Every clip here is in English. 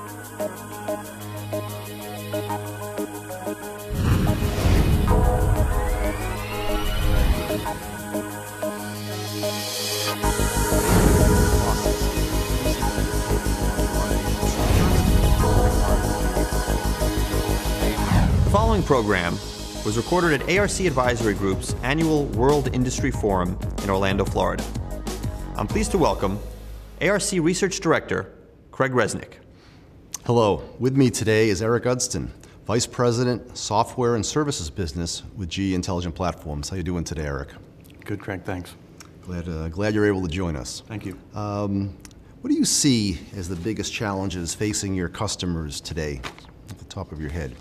The following program was recorded at ARC Advisory Group's annual World Industry Forum in Orlando, Florida. I'm pleased to welcome ARC Research Director Craig Resnick. Hello. With me today is Erik Udstuen, Vice President, Software and Services Business with GE Intelligent Platforms. How you doing today, Erik? Good, Craig. Thanks. Glad you're able to join us. Thank you. What do you see as the biggest challenges facing your customers today, at the top of your head?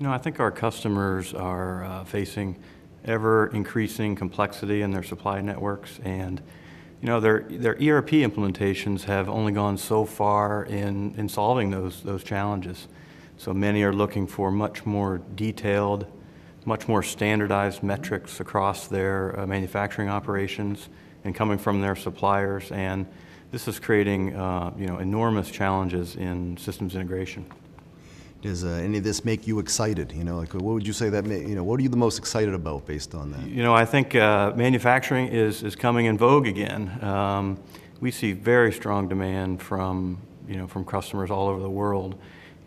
You know, I think our customers are facing ever-increasing complexity in their supply networks, and you know, their ERP implementations have only gone so far in solving those challenges. So many are looking for much more detailed, much more standardized metrics across their manufacturing operations and coming from their suppliers, and this is creating enormous challenges in systems integration. Does any of this make you excited? You know, like what would you say that what are you the most excited about based on that? You know, I think manufacturing is coming in vogue again. We see very strong demand from customers all over the world,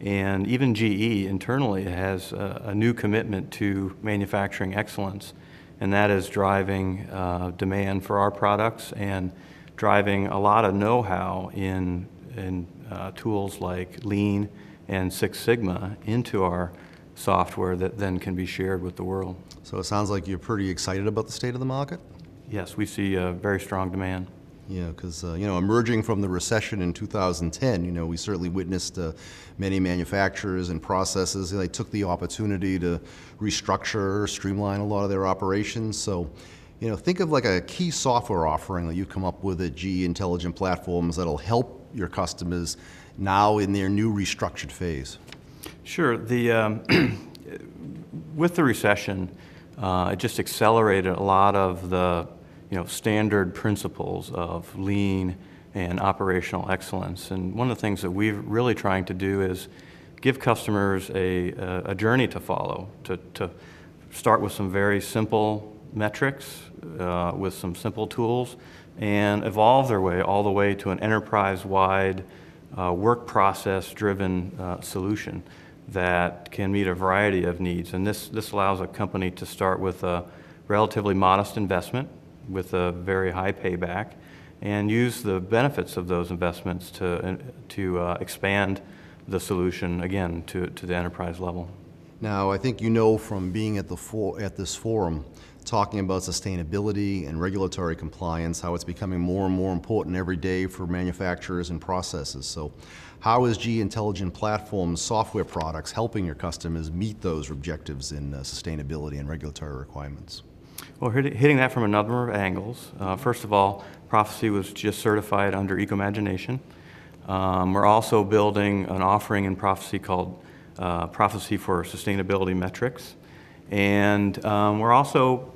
and even GE internally has a new commitment to manufacturing excellence, and that is driving demand for our products and driving a lot of know-how in tools like Lean and Six Sigma into our software that then can be shared with the world. So it sounds like you're pretty excited about the state of the market? Yes, we see a very strong demand. Yeah, because emerging from the recession in 2010, we certainly witnessed many manufacturers and processes. They took the opportunity to restructure, streamline a lot of their operations. So, think of like a key software offering that you come up with at GE Intelligent Platforms that'll help your customers now in their new restructured phase. Sure. With the recession, it just accelerated a lot of the standard principles of lean and operational excellence. And one of the things that we're really trying to do is give customers a journey to follow, to start with some very simple metrics, with some simple tools, and evolve their way all the way to an enterprise-wide work process-driven solution that can meet a variety of needs. And this allows a company to start with a relatively modest investment with a very high payback and use the benefits of those investments to expand the solution, again, to the enterprise level. Now, I think from being at this forum, talking about sustainability and regulatory compliance, how it's becoming more and more important every day for manufacturers and processes. So how is GE Intelligent Platforms software products helping your customers meet those objectives in sustainability and regulatory requirements? Well, hitting that from a number of angles. First of all, Prophecy was just certified under Ecomagination. We're also building an offering in Prophecy called Prophecy for Sustainability Metrics. And we're also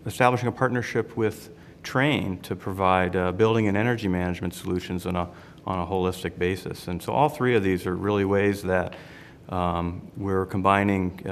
establishing a partnership with Trane to provide building and energy management solutions on a holistic basis. And so all three of these are really ways that we're combining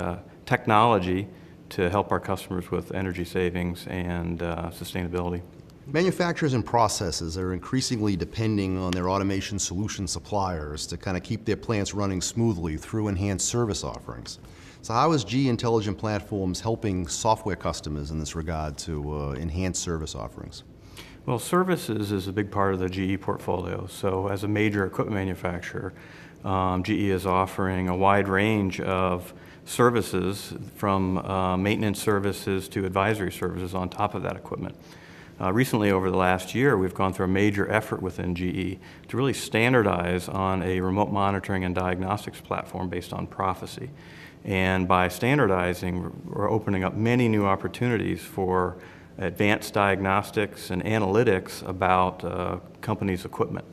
technology to help our customers with energy savings and sustainability. Manufacturers and processes are increasingly depending on their automation solution suppliers to kind of keep their plants running smoothly through enhanced service offerings. So how is GE Intelligent Platforms helping software customers in this regard to enhance service offerings? Well, services is a big part of the GE portfolio. So as a major equipment manufacturer, GE is offering a wide range of services from maintenance services to advisory services on top of that equipment. Recently, over the last year, we've gone through a major effort within GE to really standardize on a remote monitoring and diagnostics platform based on Prophecy. And by standardizing, we're opening up many new opportunities for advanced diagnostics and analytics about companies' equipment.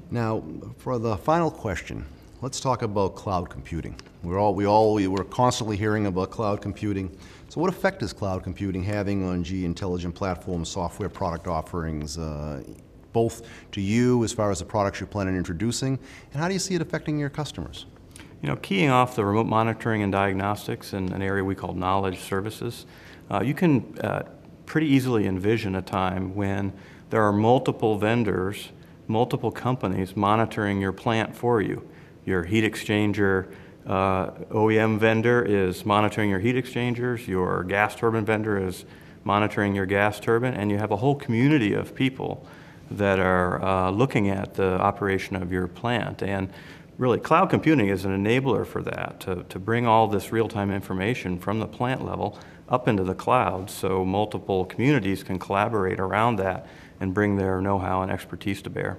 Now, for the final question, let's talk about cloud computing. We're constantly hearing about cloud computing. So what effect is cloud computing having on GE Intelligent Platforms software product offerings both to you as far as the products you're planning on introducing, and how do you see it affecting your customers? Keying off the remote monitoring and diagnostics in an area we call knowledge services, you can pretty easily envision a time when there are multiple vendors, multiple companies monitoring your plant for you. Your heat exchanger OEM vendor is monitoring your heat exchangers, your gas turbine vendor is monitoring your gas turbine, and you have a whole community of people that are looking at the operation of your plant. And really, cloud computing is an enabler for that, to bring all this real-time information from the plant level up into the cloud so multiple communities can collaborate around that and bring their know-how and expertise to bear.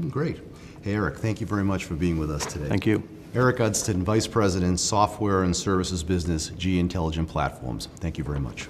Great. Hey, Erik, thank you very much for being with us today. Thank you. Erik Udstuen, Vice President, Software and Services Business, GE Intelligent Platforms. Thank you very much.